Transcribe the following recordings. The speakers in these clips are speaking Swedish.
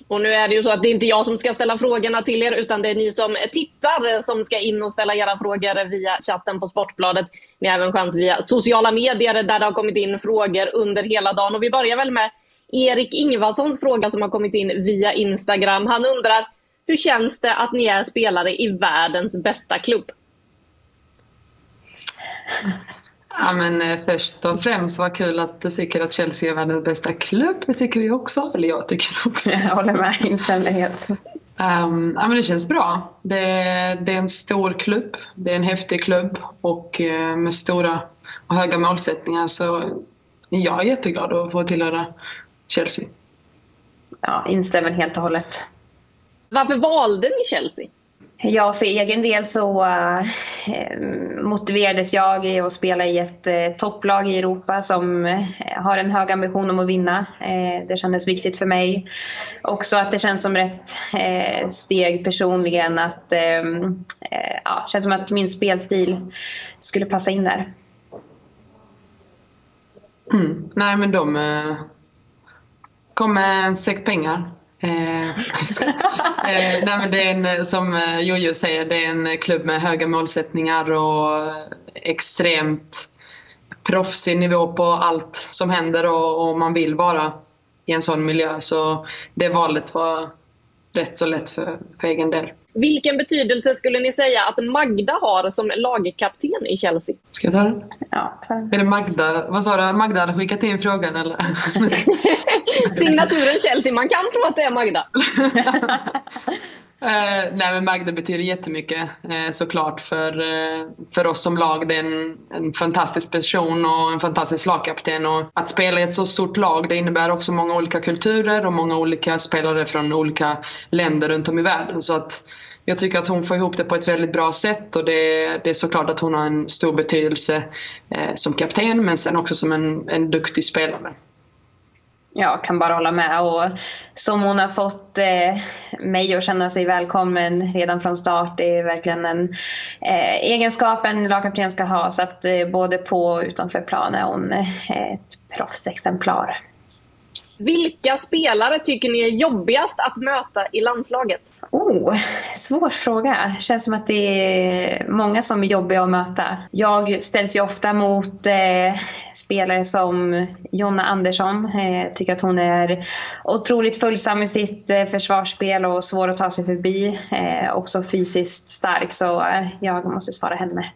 Och nu är det ju så att det är inte jag som ska ställa frågorna till er, utan det är ni som tittar som ska in och ställa era frågor via chatten på Sportbladet. Ni har även chans via sociala medier där det har kommit in frågor under hela dagen. Och vi börjar väl med Erik Ingvarssons fråga som har kommit in via Instagram. Han undrar, hur känns det att ni är spelare i världens bästa klubb? Ja, men först och främst var kul att du tycker att Chelsea är världens bästa klubb. Det tycker vi också, eller jag tycker också. Jag håller med, instämmer helt. Ja, men det känns bra. Det är en stor klubb, det är en häftig klubb och med stora och höga målsättningar, så jag är jätteglad att få tillhöra Chelsea. Ja, instämmer helt och hållet. Varför valde ni Chelsea? Ja, för egen del så motiverades jag i att spela i ett topplag i Europa som har en hög ambition om att vinna. Det kändes viktigt för mig. Också att det känns som rätt steg personligen. Att känns som att min spelstil skulle passa in där. Nej, men de kom med en säck pengar. Nej, men det är som Jojo säger, det är en klubb med höga målsättningar och extremt proffsig nivå på allt som händer, och man vill vara i en sån miljö, så det valet var rätt så lätt för egen del. Vilken betydelse skulle ni säga att Magda har som lagkapten i Chelsea? Ska jag ta den? Ja, är det Magda? Vad sa du? Magda hade skickat in frågan, eller? Signaturen Chelsea, man kan tro att det är Magda. Nej, men Magda betyder jättemycket, såklart för oss som lag. Det är en fantastisk person och en fantastisk lagkapten, och att spela i ett så stort lag, det innebär också många olika kulturer och många olika spelare från olika länder runt om i världen, så att jag tycker att hon får ihop det på ett väldigt bra sätt, och det är såklart att hon har en stor betydelse som kapten, men sen också som en duktig spelare. Jag kan bara hålla med, och som hon har fått mig att känna sig välkommen redan från start, det är verkligen en egenskap en lagkapten ska ha, så att både på och utanför plan är hon ett proffsexemplar. Vilka spelare tycker ni är jobbigast att möta i landslaget? Svår fråga. Känns som att det är många som är jobbiga att möta. Jag ställs ju ofta mot spelare som Jonna Andersson. Tycker att hon är otroligt följsam i sitt försvarsspel och svår att ta sig förbi. Också fysiskt stark, så jag måste svara henne.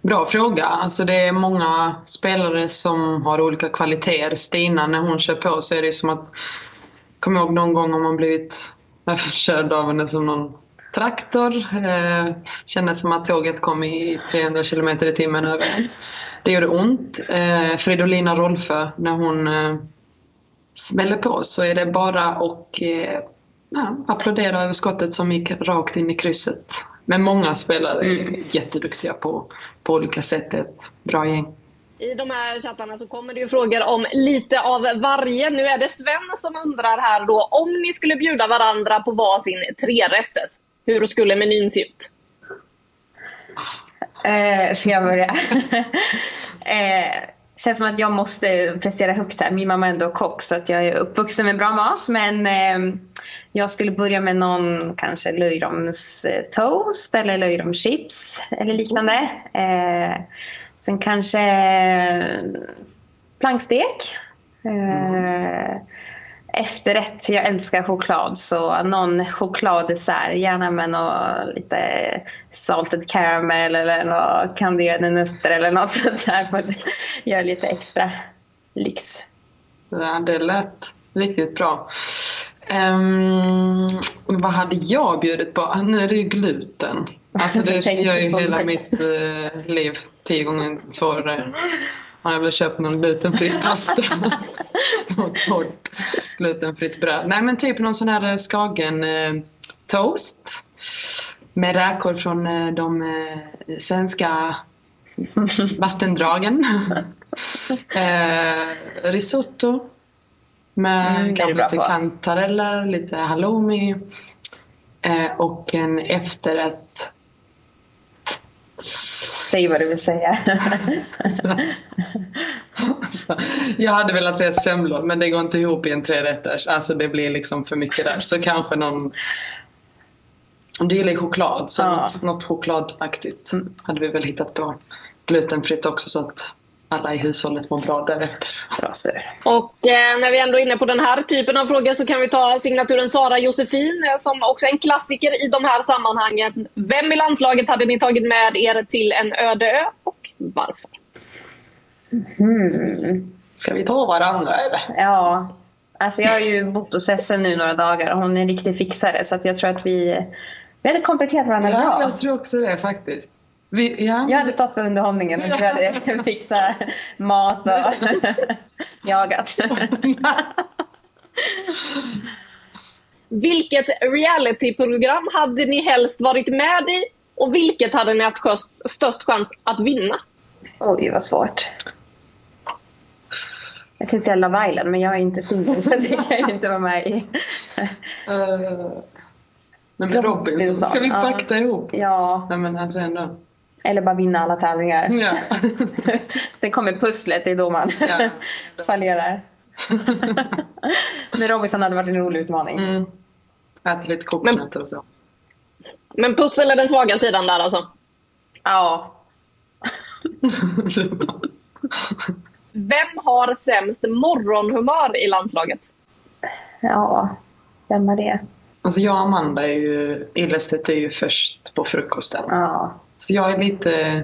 Bra fråga. Alltså det är många spelare som har olika kvaliteter. Stina, när hon kör på, så är det som att, kommer ihåg någon gång om man blivit körd av henne som någon traktor. Kändes som att tåget kom i 300 km i timmen över. Det gjorde ont. Fridolina Rolfö, när hon smäller på, så är det bara att applådera över skottet som gick rakt in i krysset. Men många spelare är jätteduktiga på olika sätt. Ett bra gäng. I de här chattarna så kommer det ju frågor om lite av varje. Nu är det Sven som undrar här då, om ni skulle bjuda varandra på varsin 3-rätters, hur skulle menyn se ut? Ska jag börja? Känns som att jag måste prestera högt här. Min mamma är ändå kock, så att jag är uppvuxen med bra mat. Men jag skulle börja med någon kanske löjromstoast eller löjromschips eller liknande. Sen kanske plankstek. Efterrätt, jag älskar choklad, så någon chokladdessert, gärna med något lite salted caramel eller något kanderade nötter eller något sånt där, för att göra lite extra lyx. Ja, det lät riktigt bra. Vad hade jag bjudit på? Nu är det ju gluten. Alltså det gör ju hela mitt liv 10 gånger svårare. Jag vill köpa någon glutenfri pasta. Något torrt glutenfritt bröd. Nej, men typ någon sån här Skagen toast med räkor från de svenska vattendragen. Risotto med kanske lite kantareller, lite halloumi, och en efterrätt. Säg vad du vill säga. Jag hade velat säga semlor, men det går inte ihop i en 3-rätters. Alltså det blir liksom för mycket där. Så kanske någon... Om du gillar choklad, så något chokladaktigt hade vi väl hittat på. Glutenfritt också, så att alla i hushållet mår bra därefter. Bra, så. Och när vi ändå är inne på den här typen av frågor så kan vi ta signaturen Sara Josefin som också är en klassiker i de här sammanhangen. Vem i landslaget hade ni tagit med er till en öde ö och varför? Ska vi ta varandra eller? Ja, alltså jag har ju bott hos Essen nu några dagar och hon är en riktig fixare, så att jag tror att vi hade kompletterat varandra bra. Ja, jag tror också det faktiskt. Jag hade stått på underhållningen och vi hade fixat mat och jagat. Vilket realityprogram hade ni helst varit med i och vilket hade ni haft störst chans att vinna? Oj, vad svårt. Jag tänkte säga Love Island, men jag är inte singel så det kan jag inte vara med i. Men med Robin, ska vi pakta ihop? Ja. Nej, men alltså ändå. Eller bara vinna alla tävlingar. Ja. Sen kommer pusslet, det är då man fallerar. Men Robinson hade varit en rolig utmaning. Äta lite kokosnötter och så. Men pussel är den svaga sidan där alltså? Ja. Vem har sämst morgonhumör i landslaget? Ja, vem var det? Alltså jag och Amanda är ju, Illestedt är ju först på frukosten. Ja. Så jag är lite,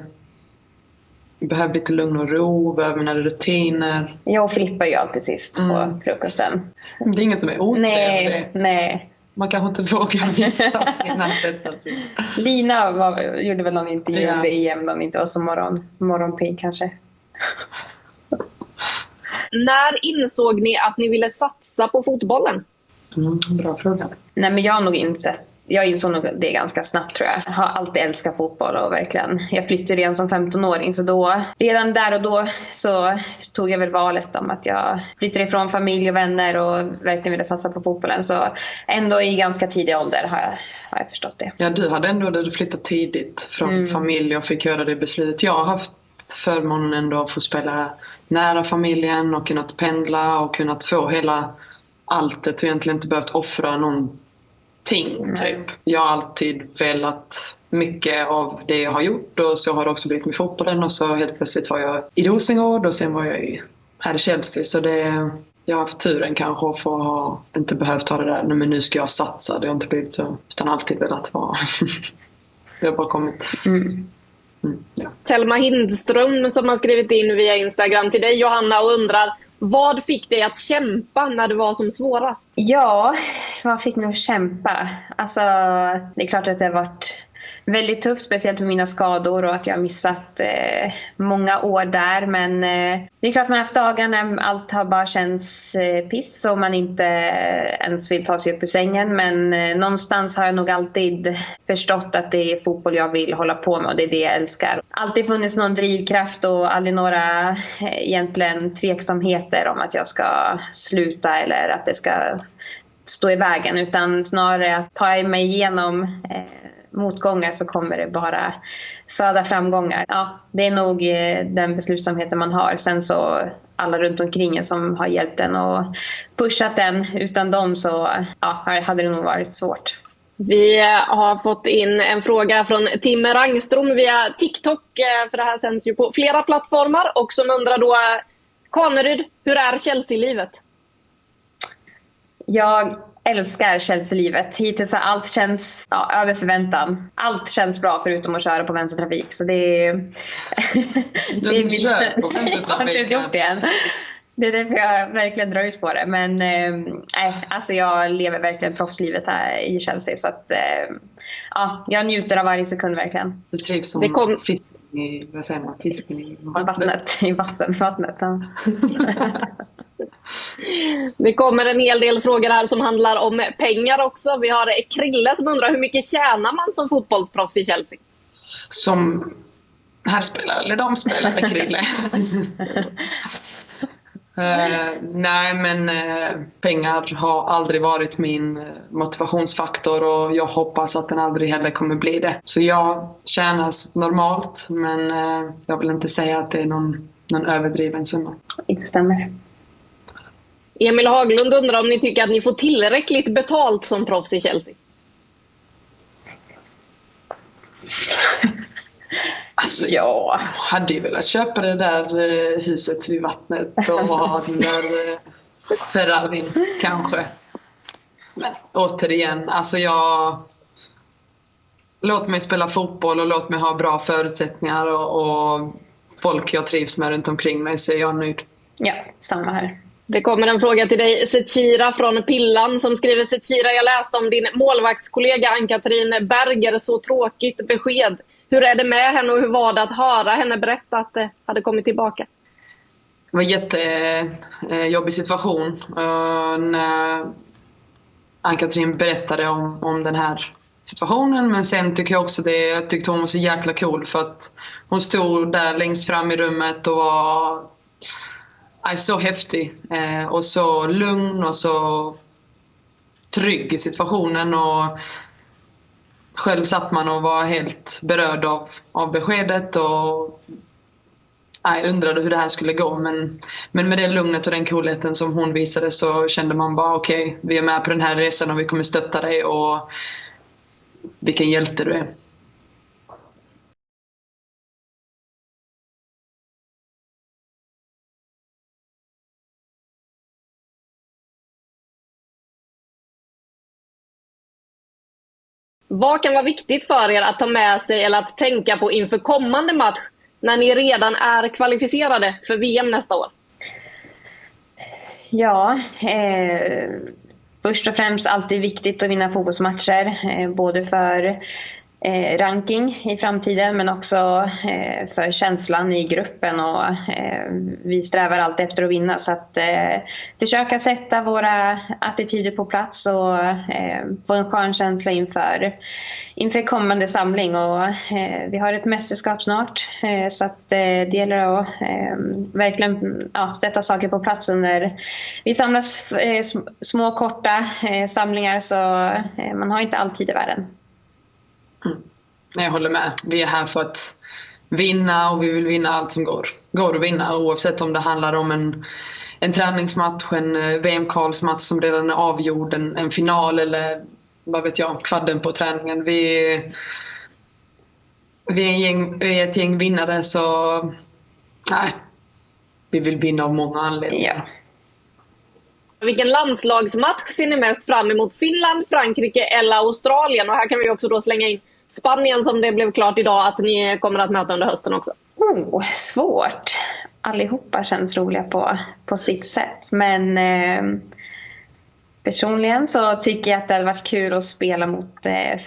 behöver lite lugn och ro, behöver mina rutiner. Jag och Filippa är ju alltid sist på frukosten. Men det är ingen som är otrevlig. Nej. Man kanske inte vågar visa sina Lina gjorde väl någon intervju under EM, någon inte var så morgonpigg kanske. När insåg ni att ni ville satsa på fotbollen? Bra fråga. Nej, men jag insåg nog det ganska snabbt, tror jag. Jag har alltid älskat fotboll och verkligen. Jag flyttade redan som 15-åring, så då, redan där och då så tog jag väl valet om att jag flyttade ifrån familj och vänner och verkligen ville satsa på fotbollen. Så ändå i ganska tidig ålder har jag förstått det. Ja, du hade ändå flyttat tidigt från familj och fick göra det beslutet. Jag har haft förmånen ändå att få spela nära familjen och kunnat pendla och kunnat få hela alltet och egentligen inte behövt offra någonting typ. Jag har alltid velat mycket av det jag har gjort och så har det också blivit med fotbollen och så helt plötsligt var jag i Rosengård och sen var jag här i Chelsea, så jag har haft turen kanske att få inte behövt ta det där, men nu ska jag satsa, det har inte blivit så, utan alltid velat vara det har bara kommit. Ja. Selma Hindström som har skrivit in via Instagram till dig, Johanna, och undrar: vad fick dig att kämpa när det var som svårast? Ja, vad fick mig att kämpa? Alltså, det är klart att det har varit väldigt tufft, speciellt med mina skador och att jag har missat många år där. Men det är klart man har haft dagar när allt har bara känts piss och man inte ens vill ta sig upp ur sängen. Men någonstans har jag nog alltid förstått att det är fotboll jag vill hålla på med och det är det jag älskar. Alltid funnits någon drivkraft och aldrig några egentligen tveksamheter om att jag ska sluta eller att det ska stå i vägen. Utan snarare att ta mig igenom motgångar så kommer det bara föda framgångar. Ja, det är nog den beslutsamheten man har. Sen så alla runt omkring som har hjälpt en och pushat den. Utan dem så hade det nog varit svårt. Vi har fått in en fråga från Tim Rangström via TikTok, för det här sänds ju på flera plattformar, och som undrar då: Kaneryd, hur är Chelsea-livet? Jag älskar Chelsea-livet. Hittills har allt känns över förväntan. Allt känns bra förutom att köra på vänstertrafik. Så det är... det är mitt... kör på vänstertrafik. Jag har inte gjort det än. Det är därför jag verkligen drar ut på det. Men alltså jag lever verkligen proffslivet här i Chelsea. Så att jag njuter av varje sekund verkligen. Du trivs som fisken i, vad säger man? Fisken i vattnet. I vattnet, ja. Det kommer en hel del frågor här som handlar om pengar också. Vi har Krille som undrar: hur mycket tjänar man som fotbollsproffs i Chelsea? Som herrspelare eller damspelare, Krille? Nej, men pengar har aldrig varit min motivationsfaktor och jag hoppas att den aldrig heller kommer bli det. Så jag tjänar normalt, men jag vill inte säga att det är någon någon överdriven summa. Inte stämmer. Emil Haglund undrar om ni tycker att ni får tillräckligt betalt som proffs i Chelsea? Alltså jag hade ju velat köpa det där huset vid vattnet och ha den där Ferrarin kanske. Men återigen, alltså låt mig spela fotboll och låt mig ha bra förutsättningar och folk jag trivs med runt omkring mig, så är jag nöjd. Ja, samma här. Det kommer en fråga till dig, Sechira från Pillan, som skriver: Sechira, jag läste om din målvaktskollega Ann-Katrin Berger, så tråkigt besked. Hur är det med henne och hur var det att höra henne berätta att det hade kommit tillbaka? Det var en jättejobbig situation när Ann-Katrin berättade om den här situationen. Men sen tycker jag också jag tyckte hon var så jäkla cool, för att hon stod där längst fram i rummet och var så häftig och så lugn och så trygg i situationen, och själv satt man och var helt berörd av beskedet och jag undrade hur det här skulle gå, men med det lugnet och den coolheten som hon visade så kände man bara okej, vi är med på den här resan och vi kommer stötta dig, och vilken hjälte du är. Vad kan vara viktigt för er att ta med sig eller att tänka på inför kommande match när ni redan är kvalificerade för VM nästa år? Ja, först och främst alltid viktigt att vinna fotbollsmatcher, både för ranking i framtiden men också för känslan i gruppen, och vi strävar alltid efter att vinna, så att försöka sätta våra attityder på plats och få en skön känsla inför kommande samling. Och vi har ett mästerskap snart, så att det gäller att verkligen sätta saker på plats under vi samlas små korta samlingar, så man har inte all tid i världen. Jag håller med. Vi är här för att vinna, och vi vill vinna allt som går att vinna, oavsett om det handlar om en träningsmatch, en VM-kvalsmatch som redan är avgjord, en final eller vad vet jag, kvadden på träningen. Vi är ett gäng vinnare, så vi vill vinna av många anledningar. Ja. Vilken landslagsmatch ser ni mest fram emot? Finland, Frankrike eller Australien? Och här kan vi också då slänga in Spanien, som det blev klart idag att ni kommer att möta under hösten också. Svårt. Allihopa känns roliga på sitt sätt. Men personligen så tycker jag att det hade varit kul att spela mot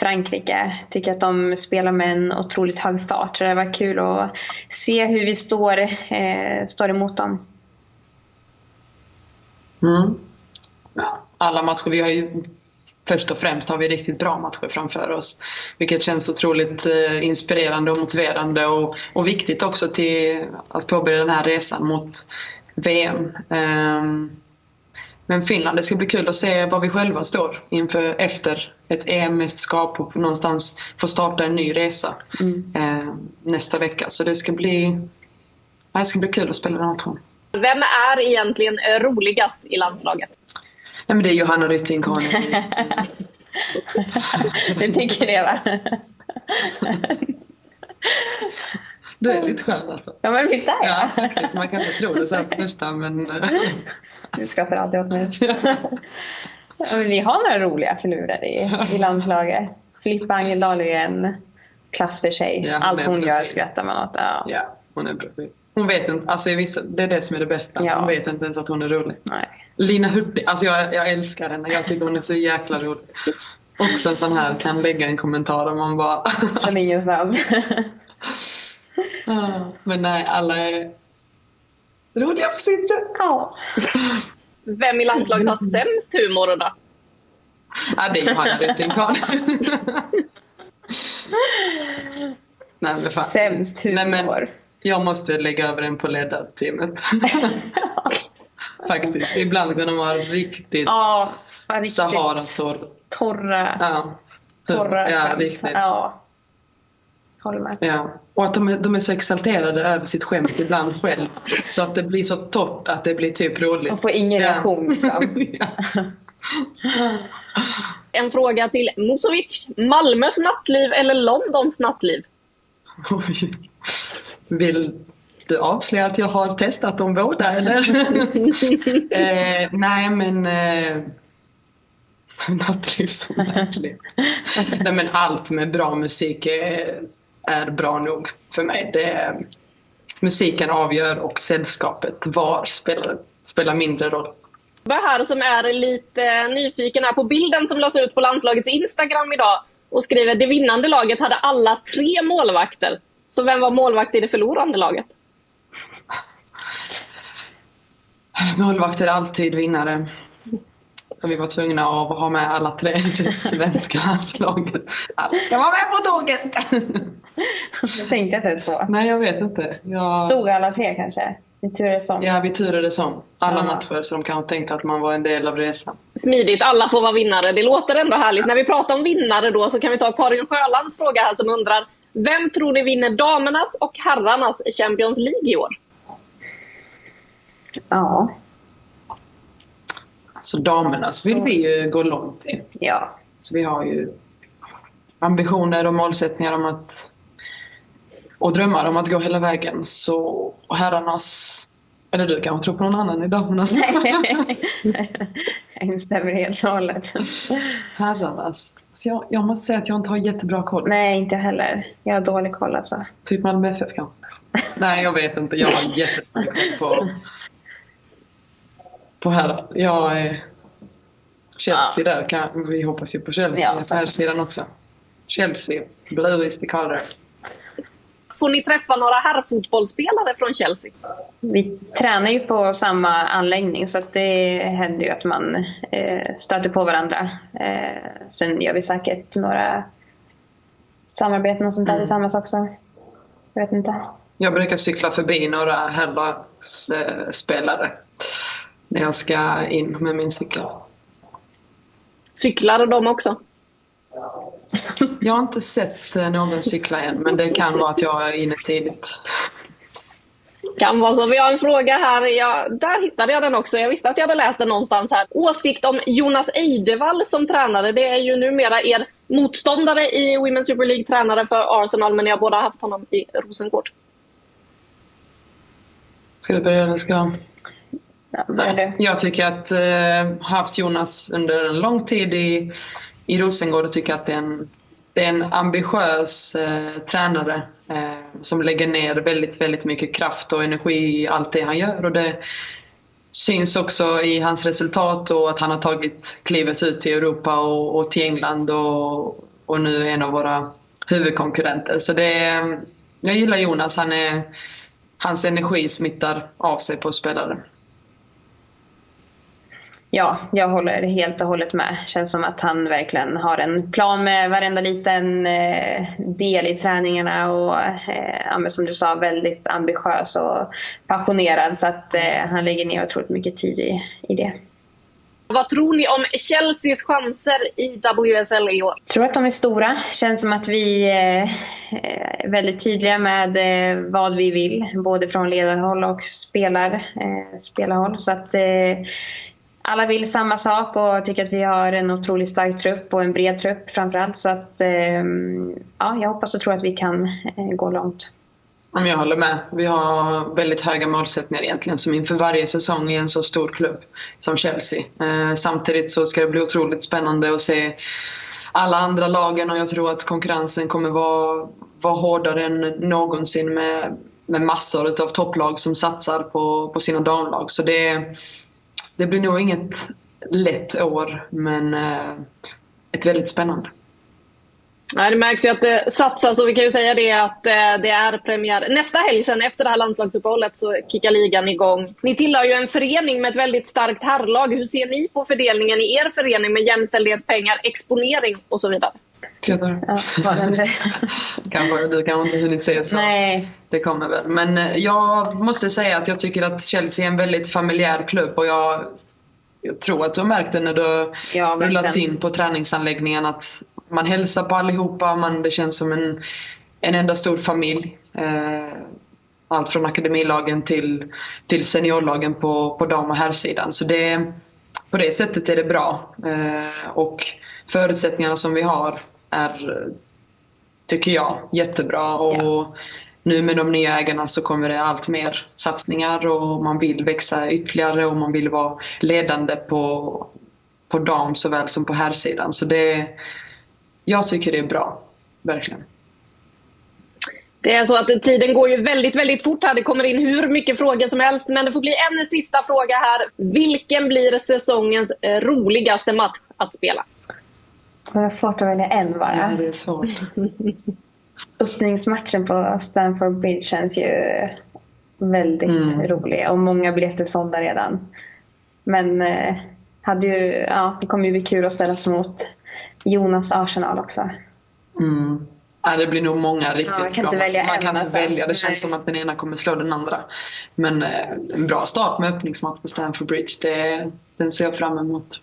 Frankrike. Tycker att de spelar med en otroligt hög fart. Så det hade varit kul att se hur vi står emot dem. Ja, alla matcher vi har ju, först och främst har vi riktigt bra matcher framför oss, vilket känns otroligt inspirerande och motiverande och viktigt också till att påbörja den här resan mot VM. Men Finland, det ska bli kul att se var vi själva står efter ett EM-mästerskap och någonstans få starta en ny resa nästa vecka. Så det ska bli kul att spela den matchen. Vem är egentligen roligast i landslaget? Nej, men det är Johanna Rytting. Det tycker det, va? Du är lite skön alltså. Ja, men visst är jag. Ja, så man kan inte tro det så här på första, men... Du skrattar alltid åt mig. Ja, men vi har några roliga filurer i landslaget. Filippa Angeldal är en klass för sig. Ja, allt hon gör skrattar man åt. Ja, hon är bra. Hon vet inte, alltså det är det som är det bästa. Ja. Hon vet inte ens att hon är rolig. Nej. Lina Hurtig, alltså jag älskar henne. Jag tycker hon är så jäkla rolig. Också en sån här kan lägga en kommentar om man bara... Från ingenstans. Men nej, alla är roliga på sitt sätt. Ja. Vem i landslaget har sämst humor då? Ja, det är Johanna Rytting. Nej, men fan. Sämst humor. Nej, men jag måste lägga över den på ledarteamet. Faktiskt. Ibland kan de vara riktigt Sahara-torra. Torra. Ja, riktigt. Ja. Håller med. Ja. Och att de är så exalterade över sitt skämt ibland själv. Så att det blir så torrt att det blir typ roligt. Man får ingen reaktion. Liksom. Ja. En fråga till Musovic. Malmös nattliv eller Londons nattliv? Oj. Vill du avslöja att jag har testat dem båda eller? Nej men nattliv som nattliv. Nej men allt med bra musik är bra nog för mig. Musiken avgör och sällskapet var spelar mindre roll. Här som är lite nyfiken här på bilden som lades ut på landslagets Instagram idag och skriver: det vinnande laget hade alla 3 målvakter. Så vem var målvakt i det förlorande laget? Målvakter är alltid vinnare. Så vi var tvungna att ha med alla 3 i det svenska landslaget. Alla ska vara med på tåget! Jag tänkte att det är så. Nej, jag vet inte. Stora alla 3 kanske? Vi turades om. Ja, vi turades om. Alla matcher som kanske tänkte att man var en del av resan. Smidigt, alla får vara vinnare. Det låter ändå härligt. När vi pratar om vinnare då så kan vi ta Karin Sjölands fråga här som undrar: vem tror ni vinner damernas och herrarnas Champions League i år? Ja. Så damernas vill vi ju gå långt i. Ja. Så vi har ju ambitioner och målsättningar om att och drömmar om att gå hela vägen. Så herrarnas, eller du kan tro på någon annan i damernas. Jag instämmer helt och hållet. Herrarnas. Så jag måste säga att jag inte har jättebra koll. Nej, inte heller. Jag har dålig koll alltså. Typ Malmö FF kanske. Nej, jag vet inte. Jag har jättebra koll på herrar. Jag är Chelsea där. Vi hoppas ju på Chelsea. Ja, här sidan också. Chelsea. Blue is the color. Får ni träffa några herrfotbollsspelare från Chelsea? Vi tränar ju på samma anläggning så att det händer ju att man stöter på varandra. Sen gör vi säkert några samarbeten och sånt där tillsammans också. Jag vet inte. Jag brukar cykla förbi några herrspelare när jag ska in med min cykel. Cyklar de också? Jag har inte sett någon cykla än, men det kan vara att jag är inne tidigt. Kan vara så. Vi har en fråga här. Där hittade jag den också. Jag visste att jag hade läst den någonstans här. Åsikt om Jonas Eidevall som tränare. Det är ju numera er motståndare i Women's Super League, tränare för Arsenal, men ni har båda haft honom i Rosengård. Ska du börja eller ska jag? Ja, jag tycker att haft Jonas under en lång tid i Rosengård och tycker att det är en ambitiös tränare som lägger ner väldigt, väldigt mycket kraft och energi i allt det han gör. Och det syns också i hans resultat och att han har tagit klivet ut till Europa och till England och nu är en av våra huvudkonkurrenter. Så jag gillar Jonas. Hans energi smittar av sig på spelare. Ja, jag håller helt och hållet med. Känns som att han verkligen har en plan med varenda liten del i träningarna och som du sa, väldigt ambitiös och passionerad, så att han lägger ner otroligt mycket tid i det. Vad tror ni om Chelseas chanser i WSL i år? Jag tror att de är stora. Känns som att vi är väldigt tydliga med vad vi vill, både från ledarhåll och spelarhåll. Så att alla vill samma sak och tycker att vi har en otroligt stark trupp och en bred trupp framförallt. Så att jag hoppas och tror att vi kan gå långt. Jag håller med. Vi har väldigt höga målsättningar egentligen som inför varje säsong i en så stor klubb som Chelsea. Samtidigt så ska det bli otroligt spännande att se alla andra lagen, och jag tror att konkurrensen kommer vara hårdare än någonsin med massor av topplag som satsar på sina damlag. Så det blir nog inget lätt år, men ett väldigt spännande. Ja, det märks ju att det satsas, och vi kan ju säga det att det är premiär nästa helg. Sen efter det här landslagsuppehållet så kickar ligan igång. Ni tillhör ju en förening med ett väldigt starkt herrlag. Hur ser ni på fördelningen i er förening med jämställdhet, pengar, exponering och så vidare? Du kan inte hunnit säga så. Nej. Det kommer väl. Men jag måste säga att jag tycker att Chelsea är en väldigt familjär klubb, och jag tror att du har märkt det när du rullat in på träningsanläggningen att man hälsar på allihopa. Det känns som en enda stor familj. Allt från akademilagen till seniorlagen på dam- och herrsidan. Så på det sättet är det bra. Och förutsättningarna som vi har är, tycker jag, jättebra. Och nu med de nya ägarna så kommer det allt mer satsningar och man vill växa ytterligare och man vill vara ledande på dam såväl som på herrsidan. Så jag tycker det är bra, verkligen. Det är så att tiden går ju väldigt, väldigt fort här. Det kommer in hur mycket frågor som helst. Men det får bli en sista fråga här. Vilken blir säsongens roligaste match att spela? Det är svårt att välja en bara. Ja, det är svårt. Öppningsmatchen på Stamford Bridge känns ju väldigt rolig. Och många biljetter sålda redan. Men det kommer ju bli kul att ställas mot Jonas Arsenal också. Ja, det blir nog många riktigt bra. Man kan inte välja. Det känns som att den ena kommer slå den andra. Men en bra start med öppningsmatch på Stamford Bridge, den ser jag fram emot.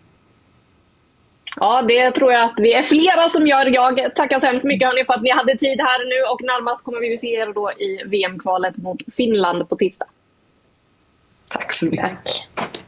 Ja, det tror jag att vi är flera som gör. Jag tackar så hemskt mycket hörni för att ni hade tid här nu. Och närmast kommer vi se er då i VM-kvalet mot Finland på tisdag. Tack så mycket. Tack.